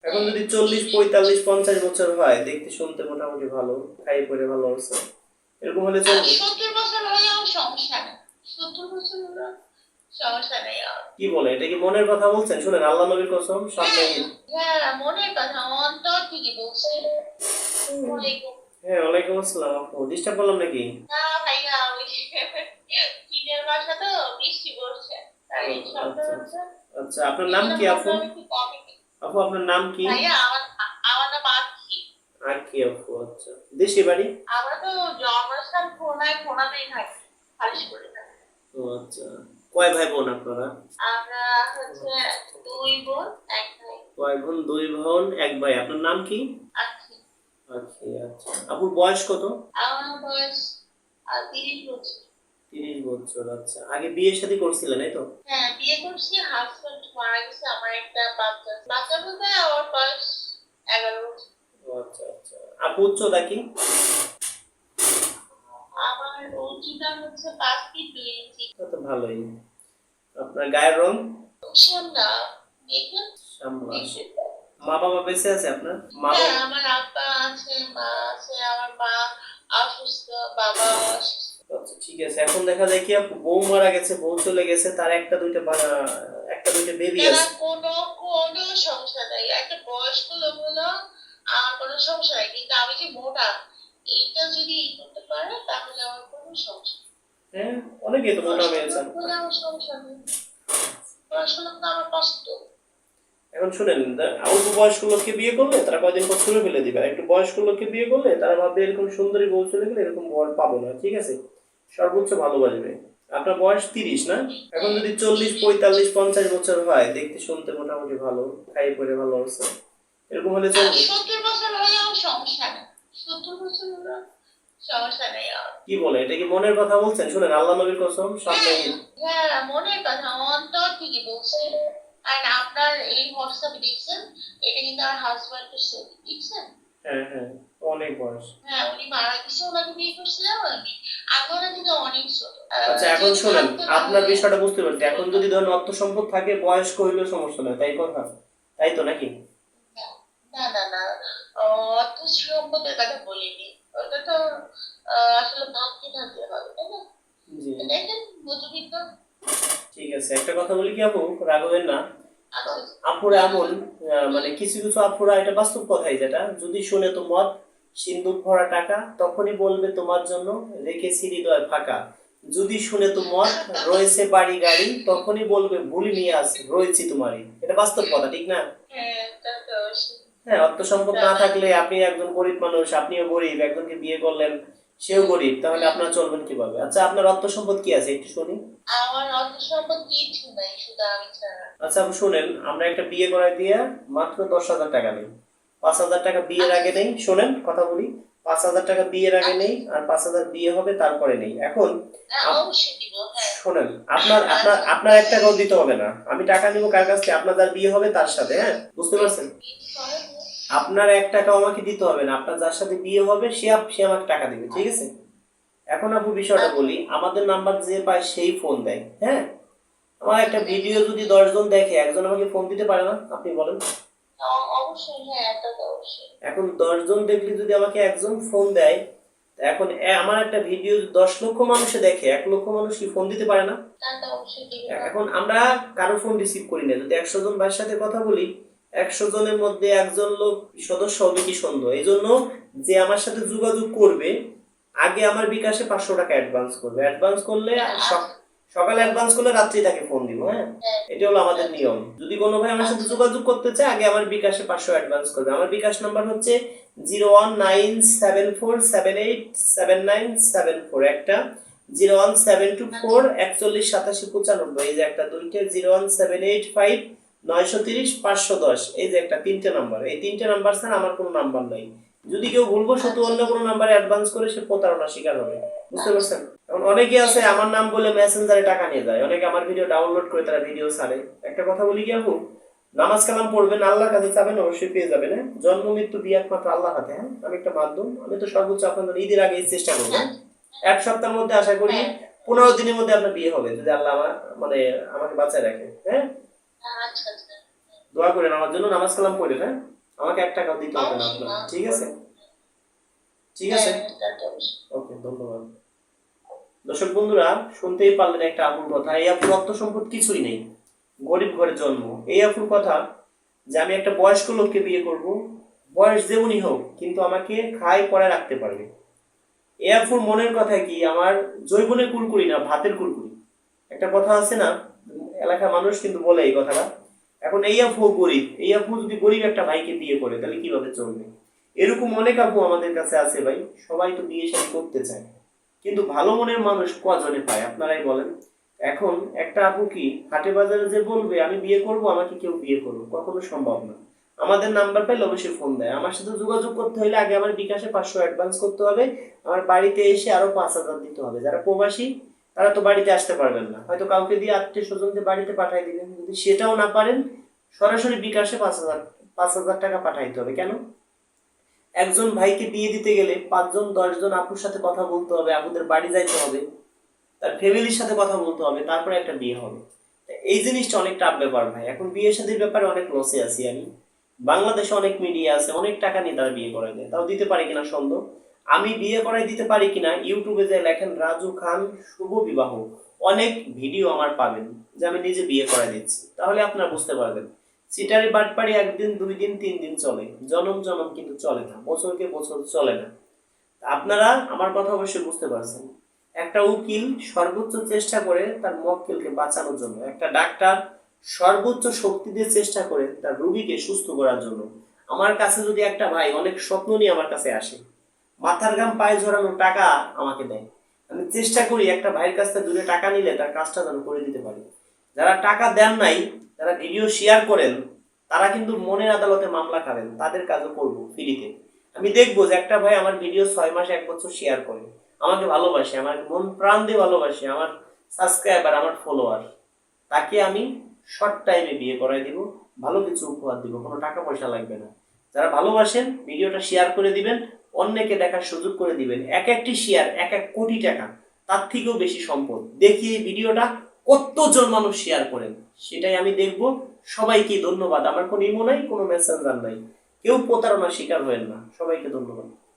এখন যদি 40, 45, 50 বছর হয়, দেখতে শুনতে মোটামুটি ভালো, খাই পরে ভালো আছে, এরকম হলে চলবে। 70 বছর হলেও সমস্যা নেই, 70 বছর হলেও সমস্যা নেই। কি বলে, এটা কি মনের কথা বলছেন? শুনেন, আল্লাহ নবীর কসম, সামনে হ্যাঁ, মনের কথা, অন্তর থেকে বলছি। হ্যাঁ, ওয়ালাইকুম আসসালাম। আপু, ডিস্টার্ব করলাম নাকি? না ভাইয়া, ওই ঈদের বাসা তো বৃষ্টি পড়ছে, তাই শব্দ হচ্ছে। আচ্ছা, আপনার নাম কি আপু? আপু, আপনার নাম কি? ভাইয়া, আমার নাম আখি। আখি আপু, আচ্ছা। দেশি বাড়ি? আমরা তো জন্মস্থান খুলনায়, খুলনাতেই থাকি, খালিশ করে থাকি। ও আচ্ছা। কয় ভাই বোন আপনারা? আমরা হচ্ছে 2 বোন 1 ভাই। কয় বোন? 2 বোন 1 ভাই। আপনার নাম কি? আখি। আখি, আচ্ছা। আপুর বয়স কত? আমার বয়স 30 বছর। 30 বছর, আচ্ছা। আগে বিয়ে শাদী করছিলেন, এই তো? হ্যাঁ, বিয়ে করছি, হাজবেন্ড মারা গেছে, আমার একটা বাচ্চা। বাচ্চা বলতে আমার বয়স 11 বছর। ও আচ্ছা আচ্ছা। আপু উচ্চতা কি? আমার উচ্চতা হচ্ছে 5 ফিট 2 ইঞ্চি। তো ভালোই। আপনার গায়ের রং? শ্যামলা। দেখুন। শ্যামলা। মা বাবা বেঁচে আছে আপনার? হ্যাঁ, আমার আব্বা আছে, মা আছে, আমার মা অসুস্থ, বাবা অসুস্থ। আচ্ছা, ঠিক আছে। এখন দেখা যায় কি, আপু বউ মারা গেছে, বউ চলে গেছে, তার একটা দুইটা বেবি আছে। কোনো কোনো সমস্যা নাই, একটা বয়স্ক লোক হলো আমার কোনো সমস্যা নাই, কিন্তু আমি যে মোটা, এইটা যদি করতে পারে তাহলে আমার কোনো সমস্যা নেই। হ্যাঁ, অনেকেই তো মোটা হয়েছে। আমার সমস্যা নেই, বয়স্ক লোক তো আমার কষ্ট। এখন শুনেন, অল্প বয়স্ক লোককে বিয়ে করলে তারা কয়দিন পর ছুঁড়ে ফেলে দিবে, আর একটু বয়স্ক লোককে বিয়ে করলে তারা ভাববে এরকম সুন্দরী বউ চলে গেলে এরকম বর পাবো না, ঠিক আছে? সর্বোচ্চ ভালোবাসবে। আপনার বয়স 30 না? এখন যদি 40, 45, 50 বছর হয়, দেখতে শুনতে মোটামুটি ভালো, খাই পরে ভালো আছে, এরকম হলে চলবে। 70 বছর হলেও সমস্যা নেই, 70 বছর হলেও সমস্যা নেই। কি বলে, এটা কি মনের কথা বলছেন? শুনেন, আল্লাহ নবীর কসম, সামনে হ্যাঁ, মনের কথা, অন্তর থেকে বলছি। আর আপনার এই হোয়াটসঅ্যাপে দেখছেন, এটা কিন্তু আমার হাজবেন্ডের ছবি, দেখছেন? হ্যাঁ হ্যাঁ, অনেক বয়স। হ্যাঁ, উনি মারা গেছে, ওনাকে বিয়ে করছিলাম আমি। আমি ওনার থেকে অনেক ছোট। আচ্ছা, এখন শুনেন, আপনার বিষয়টা বুঝতে পারছি। এখন যদি ধরেন অর্থ সম্পদ থাকে, বয়স্ক হইলেও সমস্যা নয়, তাই কথা? তাই তো নাকি? না না না, অর্থ সম্পদের কথা বলিনি, ওটা তো আসলে ভাবতে থাকতে হবে, তাই না? জি, দেখেন, মধ্যবিত্ত। ঠিক আছে। একটা কথা বলি কি আপু, রাগ হবেন না। আচ্ছা। আপুরা এমন, মানে কিছু কিছু আপুরা, এটা বাস্তব কথাই, যেটা যদি শুনে তো মদ, সিন্দুক ভরা টাকা, তখনই বলবে তোমার জন্য রেখেছি হৃদয় ফাঁকা। যদি শুনে তো মদ, রয়েছে বাড়ি গাড়ি, তখনই বলবে ভুলি নিয়ে আস রয়েছি তোমারই। এটা বাস্তব কথা, ঠিক না? হ্যাঁ, তা তো অবশ্যই। হ্যাঁ, অর্থ সম্পদ না থাকলে, আপনি একজন গরিব মানুষ, আপনিও গরিব, একজনকে বিয়ে করলেন, সেও গরিব, তাহলে আপনারা চলবেন কিভাবে? আচ্ছা, আপনার অর্থ সম্পদ কি আছে একটু শুনি। আমার অর্থ সম্পদ কিছু নাই, শুধু আমি ছাড়া। আচ্ছা আপু শুনেন, আমরা একটা বিয়ে করাই দিয়ে মাত্র 10,000 টাকা নেই। 5,000 টাকা বিয়ের আগে নেই। শোনেন, কথা বলি। 5,000 টাকা বিয়ের আগে নেই, আর 5,000 বিয়ে হবে তারপরে নেই। এখন অবশ্যই দিব, হ্যাঁ। শোনেন, আপনার আপনার আপনার 1 টাকাও দিতে হবে না। আমি টাকা নিব কার কাছ থেকে? আপনার যার বিয়ে হবে তার সাথে, হ্যাঁ? বুঝতে পারছেন? আপনার 1 টাকাও আমাকে দিতে হবে না। আপনার যার সাথে বিয়ে হবে সে আমাকে টাকা দিবে, ঠিক আছে? এখন আপু বিষয়টা বলি, আমাদের নাম্বার যে পায় সেই ফোন দেয়, হ্যাঁ? আমার একটা ভিডিও যদি 10 জন দেখে, একজন আমাকে ফোন দিতে পারে না? আপনি বলেন। অবশ্যই, হ্যাঁ, এটা তো অবশ্যই। এখন 10 জন দেখলে যদি আমাকে একজন ফোন দেয়, এখন আমার একটা ভিডিও 10 লক্ষ মানুষে দেখে, 1 লক্ষ মানুষ কি ফোন দিতে পারে না? তা তো অবশ্যই দিবে। এখন আমরা কারো ফোন রিসিভ করি না। যদি 100 জন ভাইয়ের সাথে কথা বলি, 100 জনের মধ্যে একজন লোক সদস্য হবে কি সন্দেহ। এই জন্য যে আমার সাথে যোগাযোগ করবে, আগে আমার বিকাশে 500 টাকা অ্যাডভান্স করবে। অ্যাডভান্স করলে সকালে অ্যাডভান্স করলে রাত্রি তাকে ফোন দিব, হ্যাঁ? এটা হলো আমাদের নিয়ম। যদি কোনো ভাই আমার সাথে যোগাযোগ করতে চায়, আগে আমার বিকাশে 500 অ্যাডভান্স করবে। আমার বিকাশ নাম্বার হচ্ছে 01974787974, একটা 01724418795, এই যে একটা, দুইটা 01785930510, এই যে একটা, 3টে নাম্বার। এই 3টে নাম্বার ছাড়া আমার কোনো নাম্বার নাই। যদি কেউ ভুলবশত অন্য কোনো নাম্বারে অ্যাডভান্স করে, সে প্রতারণার শিকার হবে। বুঝতে পারছেন? এখন অনেকে আছে আমার নাম বলে মেসেঞ্জারে টাকা নিয়ে যায়। অনেকে আমার ভিডিও ডাউনলোড করে তারা ভিডিও ছাড়ে। একটা কথা বলি কি আপু, নামাজ কালাম পড়বেন, আল্লাহর কাছে চাবেন, অবশ্যই পেয়ে যাবেন, হ্যাঁ? জন্ম মৃত্যু বিয়ে একমাত্র আল্লাহর হাতে, হ্যাঁ? আমি একটা মাধ্যম, আমি তো সর্বোচ্চ আপনাদের ঈদের আগে চেষ্টা করবো। 1 সপ্তাহের মধ্যে আশা করি 15 দিনের মধ্যে আপনার বিয়ে হবে, যদি আল্লাহ আমাকে বাঁচায় রাখে, হ্যাঁ? আচ্ছা আচ্ছা। দোয়া করেন আমার জন্য, নামাজ কালাম পড়েন, হ্যাঁ? আমাকে 1 টাকাও দিতে হবে না অবশ্যই আপনার, না। ঠিক আছে? ঠিক আছে, হ্যাঁ, তা তো অবশ্যই। ওকে, ধন্যবাদ। দর্শক বন্ধুরা, শুনতেই পারলেন একটা আপুর কথা। এই আপুর অর্থ সম্পদ কিছুই নেই, গরিব ঘরে জন্ম। এই আপুর কথা যে আমি একটা বয়স্ক লোককে বিয়ে করব, বয়স যেমনই হোক, কিন্তু আমাকে খাই পরায় রাখতে পারবে। এই আপুর মনের কথা কি, আমার জৈবনের কুরকুরি না, ভাতের কুরকুরি। একটা কথা আছে না, এলাকার মানুষ কিন্তু বলে এই কথাটা। এখন এই আপু গরিব, এই আপু যদি গরিব একটা ভাইকে বিয়ে করে তাহলে কিভাবে চলবে? এরকম অনেক আপু আমাদের কাছে আছে ভাই, সবাই তো বিয়ে শাদী করতে চায়, কিন্তু ভালো মনের মানুষ কজনে পায় আপনারাই বলেন। এখন একটা আপু কি হাটে বাজারে যে বলবে আমি বিয়ে করব, আমাকে কেউ বিয়ে করবো, কখনো সম্ভব না। আমাদের নাম্বার পাইলে অবশ্যই ফোন দেয়। আমার সাথে যোগাযোগ করতে হলে আগে আমার বিকাশে 500 অ্যাডভান্স করতে হবে, আমার বাড়িতে এসে আরো 5,000 দিতে হবে। যারা প্রবাসী তারা তো বাড়িতে আসতে পারবেন না, হয়তো কাউকে দিয়ে আত্মীয় স্বজনকে বাড়িতে পাঠিয়ে দিবেন। যদি সেটাও না পারেন, সরাসরি বিকাশে 5,000 টাকা পাঠাইতে হবে। কেন? একজন ভাইকে বিয়ে দিতে গেলে 5 জন 10 জন আপুর সাথে কথা বলতে হবে, আপুদের বাড়ি যাইতে হবে, তার ফ্যামিলির সাথে কথা বলতে হবে, তারপরে একটা বিয়ে হবে। এই জিনিসটা অনেক টাফ ব্যাপার ভাই। এখন বিয়ে শাদীর ব্যাপারে অনেক লসে আছি আমি। বাংলাদেশে অনেক মিডিয়া আছে, অনেক টাকা নিয়ে তারা বিয়ে করায় দেয়, তাও দিতে পারি কিনা সন্দেহ। আমি বিয়ে করাই দিতে পারি কিনা, ইউটিউবে যে লেখেন রাজু খান শুভ বিবাহ, অনেক ভিডিও আমার পাবেন যে আমি নিজে বিয়ে করাই দিচ্ছি, তাহলে আপনারা বুঝতে পারবেন। সিটারি বাটপাড়ি 1 দিন 2 দিন 3 দিন চলে, জনম জনম কিন্তু চলে না, বছরকে বছর চলে না। আপনারা আমার কথা অবশ্যই বুঝতে পারছেন। একটা উকিল সর্বোচ্চ চেষ্টা করে তার মক্কেলকে বাঁচানোর জন্য, একটা ডাক্তার সর্বোচ্চ শক্তি দিয়ে চেষ্টা করে তার রোগীকে সুস্থ করার জন্য। আমার কাছে যদি একটা ভাই অনেক স্বপ্ন নিয়ে আমার কাছে আসে, মাথার ঘাম পায়ে ঝরানো টাকা আমাকে দেয়, আমি চেষ্টা করি একটা ভাইয়ের কাছ থেকে 2 টাকা নিলে তার কাজটা যেন করে দিতে পারি। যারা টাকা দেন নাই, যারা ভিডিও শেয়ার করেন, তারা কিন্তু মনের আদালতে মামলা খাবেন, তাদের কাজও করবো ফ্রিতে। আমি দেখবো যে একটা ভাই আমার ভিডিও 6 মাস 1 বছর শেয়ার করে, আমাকে ভালোবাসে, আমার মন প্রাণ দিয়ে ভালোবাসে, আমার সাবস্ক্রাইবার, আমার ফলোয়ার, তাকে আমি শর্ট টাইমে বিয়ে করাই দিব, ভালো কিছু উপহার দিব, কোনো টাকা পয়সা লাগবে না। যারা ভালোবাসেন ভিডিওটা শেয়ার করে দিবেন, অন্যকে দেখার সুযোগ করে দিবেন। এক একটি শেয়ার 1 কোটি টাকা, তার থেকেও বেশি সম্পদ। দেখি এই ভিডিওটা কতজন মানুষ শেয়ার করেন, সেটাই আমি দেখব। সবাইকে ধন্যবাদ। আমার কোনো ইমো নাই, কোনো মেসেঞ্জার নাই, কেউ প্রতারণার শিকার হবেন না। সবাইকে ধন্যবাদ।